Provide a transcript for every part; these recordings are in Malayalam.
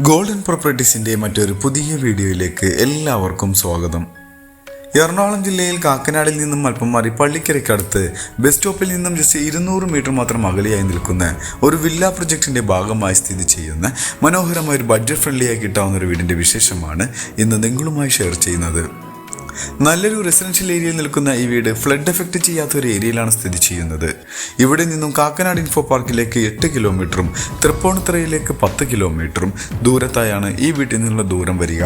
ഗോൾഡൻ പ്രോപ്പർട്ടീസിൻ്റെ മറ്റൊരു പുതിയ വീഡിയോയിലേക്ക് എല്ലാവർക്കും സ്വാഗതം. എറണാകുളം ജില്ലയിൽ കാക്കനാടിൽ നിന്നും അല്പം മാറി പള്ളിക്കരയ്ക്കടുത്ത് ബസ് സ്റ്റോപ്പിൽ നിന്നും ജസ്റ്റ് 200 മീറ്റർ മാത്രം അകലെയായി നിൽക്കുന്ന ഒരു വില്ല പ്രൊജക്റ്റിൻ്റെ ഭാഗമായി സ്ഥിതി ചെയ്യുന്ന മനോഹരമായ ഒരു ബഡ്ജറ്റ് ഫ്രണ്ട്ലിയായി കിട്ടാവുന്ന ഒരു വീടിൻ്റെ വിശേഷമാണ് ഇന്ന് നിങ്ങളുമായി ഷെയർ ചെയ്യുന്നത്. നല്ലൊരു റെസിഡൻഷ്യൽ ഏരിയയിൽ നിൽക്കുന്ന ഈ വീട് ഫ്ലഡ് എഫക്റ്റ് ചെയ്യാത്ത ഒരു ഏരിയയിലാണ് സ്ഥിതി ചെയ്യുന്നത്. ഇവിടെ നിന്നും കാക്കനാട് ഇൻഫോ പാർക്കിലേക്ക് 8 കിലോമീറ്ററും തൃപ്പൂണിത്തുറയിലേക്ക് 10 കിലോമീറ്ററും ദൂരത്തായാണ് ഈ വീട്ടിൽ നിന്നുള്ള ദൂരം വരിക.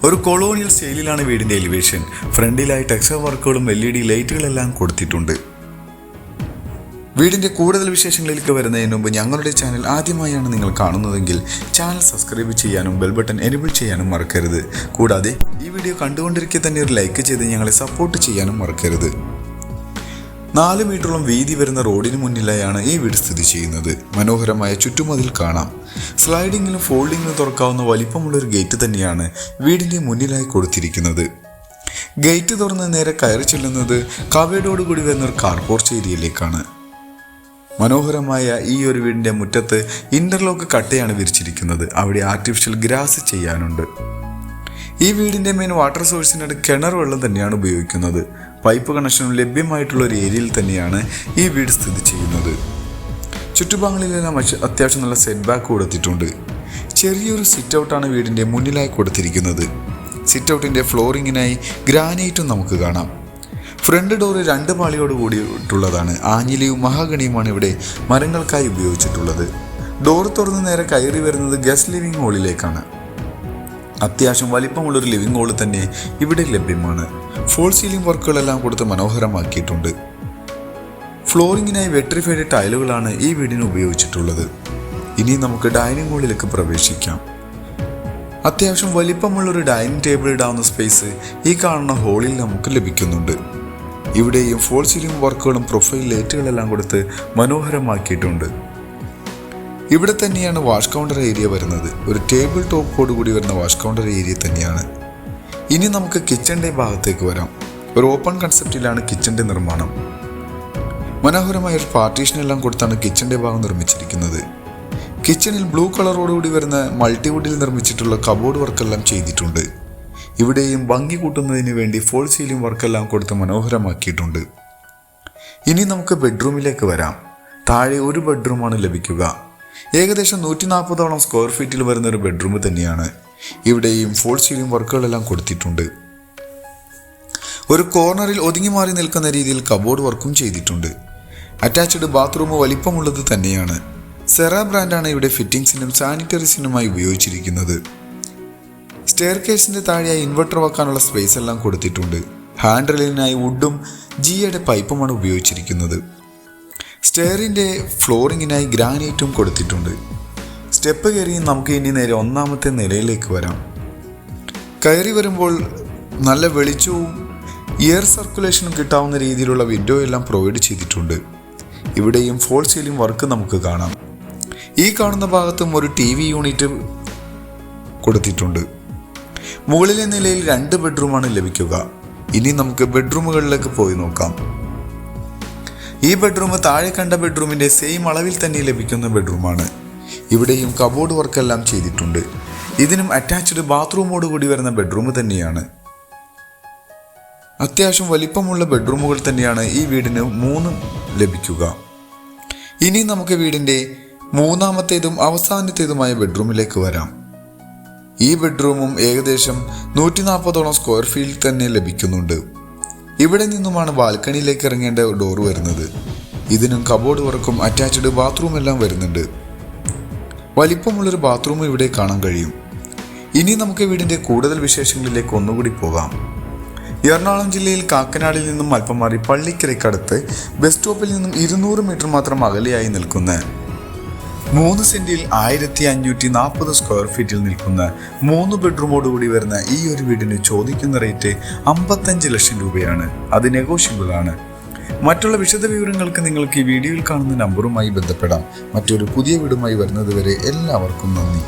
ഒരു കൊളോണിയൽ സ്റ്റൈലിലാണ് വീടിൻ്റെ എലിവേഷൻ. ഫ്രണ്ടിലായി ടെക്സ്ചർ വർക്കുകളും LED ലൈറ്റുകളെല്ലാം കൊടുത്തിട്ടുണ്ട്. വീടിൻ്റെ കൂടുതൽ വിശേഷങ്ങളിലേക്ക് വരുന്നതിന് മുമ്പ് ഞങ്ങളുടെ ചാനൽ ആദ്യമായാണ് നിങ്ങൾ കാണുന്നതെങ്കിൽ ചാനൽ സബ്സ്ക്രൈബ് ചെയ്യാനും ബെൽ ബട്ടൺ എനേബിൾ ചെയ്യാനും മറക്കരുത്. കൂടാതെ ഈ വീഡിയോ കണ്ടുകൊണ്ടിരിക്കെ തന്നെ ഒരു ലൈക്ക് ചെയ്ത് ഞങ്ങളെ സപ്പോർട്ട് ചെയ്യാനും മറക്കരുത്. 4 മീറ്ററോളം വീതി വരുന്ന റോഡിന് മുന്നിലായാണ് ഈ വീട് സ്ഥിതി ചെയ്യുന്നത്. മനോഹരമായ ചുറ്റുമതിൽ കാണാം. സ്ലൈഡിങ്ങിലും ഫോൾഡിങ്ങിലും തുറക്കാവുന്ന വലിപ്പമുള്ളൊരു ഗേറ്റ് തന്നെയാണ് വീടിൻ്റെ മുന്നിലായി കൊടുത്തിരിക്കുന്നത്. ഗേറ്റ് തുറന്ന് നേരെ കയറി ചെല്ലുന്നത് കവേഡോടുകൂടി വരുന്ന ഒരു കാർ പോർച്ച് ഏരിയയിലേക്കാണ്. മനോഹരമായ ഈ ഒരു വീടിൻ്റെ മുറ്റത്ത് ഇന്റർലോക്ക് കട്ടയാണ് വിരിച്ചിരിക്കുന്നത്. അവിടെ ആർട്ടിഫിഷ്യൽ ഗ്രാസ് ചെയ്യാനുണ്ട്. ഈ വീടിൻ്റെ മെയിൻ വാട്ടർ സോഴ്സിനായിട്ട് കിണർ വെള്ളം തന്നെയാണ് ഉപയോഗിക്കുന്നത്. പൈപ്പ് കണക്ഷനും ലഭ്യമായിട്ടുള്ള ഒരു ഏരിയയിൽ തന്നെയാണ് ഈ വീട് സ്ഥിതി ചെയ്യുന്നത്. ചുറ്റുഭാഗങ്ങളിലെല്ലാം അത്യാവശ്യം നല്ല സെറ്റ് ബാക്ക് കൊടുത്തിട്ടുണ്ട്. ചെറിയൊരു സിറ്റ് ഔട്ടാണ് വീടിൻ്റെ മുന്നിലായി കൊടുത്തിരിക്കുന്നത്. സിറ്റ് ഔട്ടിൻ്റെ ഫ്ലോറിങ്ങിനായി ഗ്രാനൈറ്റും നമുക്ക് കാണാം. Front door 2 പാളിയോട് കൂടിയിട്ടുള്ളതാണ്. ആഞ്ഞിലിയും മഹാഗണിയുമാണ് ഇവിടെ മരങ്ങൾക്കായി ഉപയോഗിച്ചിട്ടുള്ളത്. ഡോർ തുറന്ന് നേരെ കയറി വരുന്നത് ഗസ്റ്റ് ലിവിംഗ് ഹോളിലേക്കാണ്. അത്യാവശ്യം വലിപ്പമുള്ളൊരു ലിവിംഗ് ഹോൾ തന്നെ ഇവിടെ ലഭ്യമാണ്. ഫോൾ സീലിംഗ് വർക്കുകളെല്ലാം കൊടുത്ത് മനോഹരമാക്കിയിട്ടുണ്ട്. ഫ്ലോറിങ്ങിനായി വെട്രിഫൈഡ് ടൈലുകളാണ് ഈ വീടിന് ഉപയോഗിച്ചിട്ടുള്ളത്. ഇനി നമുക്ക് ഡൈനിങ് ഹോളിലേക്ക് പ്രവേശിക്കാം. അത്യാവശ്യം വലിപ്പമുള്ളൊരു ഡൈനിങ് ടേബിൾ ഇടാവുന്ന സ്പേസ് ഈ കാണുന്ന ഹോളിൽ നമുക്ക് ലഭിക്കുന്നുണ്ട്. ഇവിടെയും ഫോൾ സീലിംഗ് വർക്കുകളും പ്രൊഫൈൽ ലൈറ്റുകളെല്ലാം കൊടുത്ത് മനോഹരമാക്കിയിട്ടുണ്ട്. ഇവിടെ തന്നെയാണ് വാഷ് കൗണ്ടർ ഏരിയ വരുന്നത്. ഒരു ടേബിൾ ടോപ്പോട് കൂടി വരുന്ന വാഷ് കൗണ്ടർ ഏരിയ തന്നെയാണ്. ഇനി നമുക്ക് കിച്ചണിൻ്റെ ഭാഗത്തേക്ക് വരാം. ഒരു ഓപ്പൺ കൺസെപ്റ്റിലാണ് കിച്ചണിൻ്റെ നിർമ്മാണം. മനോഹരമായ ഒരു പാർട്ടീഷനെല്ലാം കൊടുത്താണ് കിച്ചണിൻ്റെ ഭാഗം നിർമ്മിച്ചിരിക്കുന്നത്. കിച്ചണിൽ ബ്ലൂ കളറോടുകൂടി വരുന്ന മൾട്ടിവുഡിൽ നിർമ്മിച്ചിട്ടുള്ള കബോർഡ് വർക്കെല്ലാം ചെയ്തിട്ടുണ്ട്. ഇവിടെയും ഭംഗി കൂട്ടുന്നതിന് വേണ്ടി ഫോൾ സീലിംഗ് വർക്കെല്ലാം കൊടുത്ത് മനോഹരമാക്കിയിട്ടുണ്ട്. ഇനി നമുക്ക് ബെഡ്റൂമിലേക്ക് വരാം. താഴെ ഒരു ബെഡ്റൂമാണ് ലഭിക്കുക. ഏകദേശം 140ഓളം സ്ക്വയർ ഫീറ്റിൽ വരുന്ന ഒരു ബെഡ്റൂം തന്നെയാണ്. ഇവിടെയും ഫോൾ സീലിംഗ് വർക്കുകളെല്ലാം കൊടുത്തിട്ടുണ്ട്. ഒരു കോർണറിൽ ഒതുങ്ങി മാറി നിൽക്കുന്ന രീതിയിൽ കബോർഡ് വർക്കും ചെയ്തിട്ടുണ്ട്. അറ്റാച്ച്ഡ് ബാത്റൂം വലിപ്പമുള്ളത് തന്നെയാണ്. സെറ ബ്രാൻഡാണ് ഇവിടെ ഫിറ്റിംഗ്സിനും സാനിറ്ററീസിനുമായി ഉപയോഗിച്ചിരിക്കുന്നത്. സ്റ്റെയർ കേസിൻ്റെ താഴെയായി ഇൻവെർട്ടർ വെക്കാനുള്ള സ്പേസ് എല്ലാം കൊടുത്തിട്ടുണ്ട്. ഹാൻഡ് റെയിലിനായി വുഡും ജിയുടെ പൈപ്പുമാണ് ഉപയോഗിച്ചിരിക്കുന്നത്. സ്റ്റെയറിൻ്റെ ഫ്ലോറിങ്ങിനായി ഗ്രാനൈറ്റും കൊടുത്തിട്ടുണ്ട്. സ്റ്റെപ്പ് കയറി നമുക്ക് ഇനി നേരെ 1ാമത്തെ നിലയിലേക്ക് വരാം. കയറി വരുമ്പോൾ നല്ല വെളിച്ചവും എയർ സർക്കുലേഷനും കിട്ടാവുന്ന രീതിയിലുള്ള വിൻഡോ എല്ലാം പ്രൊവൈഡ് ചെയ്തിട്ടുണ്ട്. ഇവിടെയും ഫോൾ സീലിംഗ് വർക്ക് നമുക്ക് കാണാം. ഈ കാണുന്ന ഭാഗത്തും ഒരു TV യൂണിറ്റ് കൊടുത്തിട്ടുണ്ട്. മുകളിലെ നിലയിൽ 2 ബെഡ്റൂമാണ് ലഭിക്കുക. ഇനി നമുക്ക് ബെഡ്റൂമുകളിലേക്ക് പോയി നോക്കാം. ഈ ബെഡ്റൂം താഴെ കണ്ട ബെഡ്റൂമിൻ്റെ സെയിം അളവിൽ തന്നെ ലഭിക്കുന്ന ബെഡ്റൂമാണ്. ഇവിടെയും കബോർഡ് വർക്കെല്ലാം ചെയ്തിട്ടുണ്ട്. ഇതിനും അറ്റാച്ച്ഡ് ബാത്റൂമോട് കൂടി വരുന്ന ബെഡ്റൂം തന്നെയാണ്. അത്യാവശ്യം വലിപ്പമുള്ള ബെഡ്റൂമുകൾ തന്നെയാണ് ഈ വീടിന് 3 ലഭിക്കുക. ഇനി നമുക്ക് വീടിൻ്റെ 3ാമത്തേതും അവസാനത്തേതുമായ ബെഡ്റൂമിലേക്ക് വരാം. ഈ ബെഡ്റൂമും ഏകദേശം 140ഓളം സ്ക്വയർ ഫീറ്റിൽ തന്നെ ലഭിക്കുന്നുണ്ട്. ഇവിടെ നിന്നുമാണ് ബാൽക്കണിയിലേക്ക് ഇറങ്ങേണ്ട ഡോർ വരുന്നത്. ഇതിനും കബോർഡ് വർക്കും അറ്റാച്ച്ഡ് ബാത്റൂം എല്ലാം വരുന്നുണ്ട്. വലിപ്പമുള്ളൊരു ബാത്റൂം ഇവിടെ കാണാൻ കഴിയും. ഇനി നമുക്ക് വീടിൻ്റെ കൂടുതൽ വിശേഷങ്ങളിലേക്ക് ഒന്നുകൂടി പോകാം. എറണാകുളം ജില്ലയിൽ കാക്കനാടിൽ നിന്നും അല്പം മാറി പള്ളിക്കരയ്ക്കടുത്ത് ബസ് സ്റ്റോപ്പിൽ നിന്നും 200 മീറ്റർ മാത്രം അകലെയായി നിൽക്കുന്ന 3 സെന്റിൽ 1540 സ്ക്വയർ ഫീറ്റിൽ നിൽക്കുന്ന 3 ബെഡ്റൂമോടുകൂടി വരുന്ന ഈ ഒരു വീടിന് ചോദിക്കുന്ന റേറ്റ് 55 ലക്ഷം രൂപയാണ്. അത് നെഗോഷ്യബിൾ ആണ്. മറ്റുള്ള വിശദ വിവരങ്ങൾക്ക് നിങ്ങൾക്ക് ഈ വീഡിയോയിൽ കാണുന്ന നമ്പറുമായി ബന്ധപ്പെടാം. മറ്റൊരു പുതിയ വീടുമായി വരുന്നതുവരെ എല്ലാവർക്കും നന്ദി.